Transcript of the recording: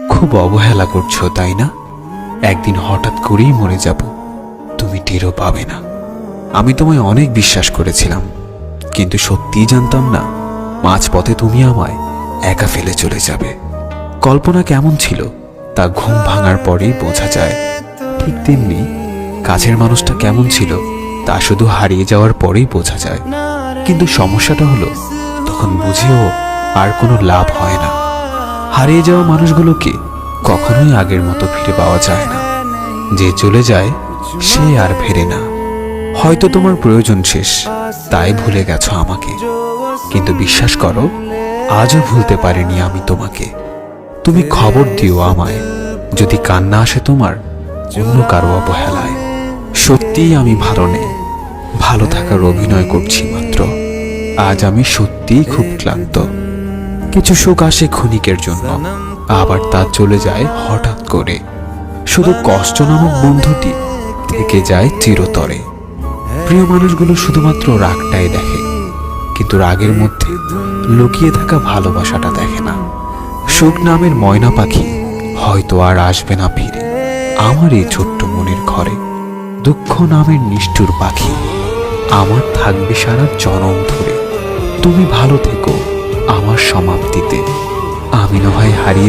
খুব অবহেলা করছো তাই না? একদিন হঠাৎ করেই মরে যাব, তুমি টেরও পাবে না। আমি তোমায় অনেক বিশ্বাস করেছিলাম, কিন্তু সত্যিই জানতাম না মাঝপথে তুমি আমায় একা ফেলে চলে যাবে। কল্পনা কেমন ছিল তা ঘুম ভাঙার পরেই বোঝা যায়, ঠিক তেমনি কাছের মানুষটা কেমন ছিল তা শুধু হারিয়ে যাওয়ার পরেই বোঝা যায়। কিন্তু সমস্যাটা হলো, তখন বুঝেও আর কোনো লাভ হয় না। হারিয়ে যাওয়া মানুষগুলোকে কখনোই আগের মতো ফিরে পাওয়া যায় না। যে চলে যায় সে আর ফেরে না। হয়তো তোমার প্রয়োজন শেষ, তাই ভুলে গেছো আমাকে, কিন্তু বিশ্বাস করো, আজও ভুলতে পারিনি আমি তোমাকে। তুমি খবর দিও আমায় যদি কান্না আসে তোমার অন্য কারো অবহেলায়। সত্যিই আমি ভালো নেই, ভালো থাকার অভিনয় করছি মাত্র। আজ আমি সত্যিই খুব ক্লান্ত। কিছু সুখ আসে ক্ষণিকের জন্য, আবার তা চলে যায় হঠাৎ করে। শুধু কষ্ট নামক বন্ধুটি থেকে যায় চিরতরে। প্রিয় মানুষগুলো শুধুমাত্র রাগটাই দেখে, কিন্তু রাগের মধ্যে লুকিয়ে থাকা ভালোবাসাটা দেখে না। সুখ নামের ময়না পাখি হয়তো আর আসবে না ফিরে আমার এই ছোট্ট মনের ঘরে। দুঃখ নামের নিষ্ঠুর পাখি আমার থাকবে সারা জনম ধরে। তুমি ভালো থেকো আমার সমাপ্তিতে, আমি না হয় হারিয়ে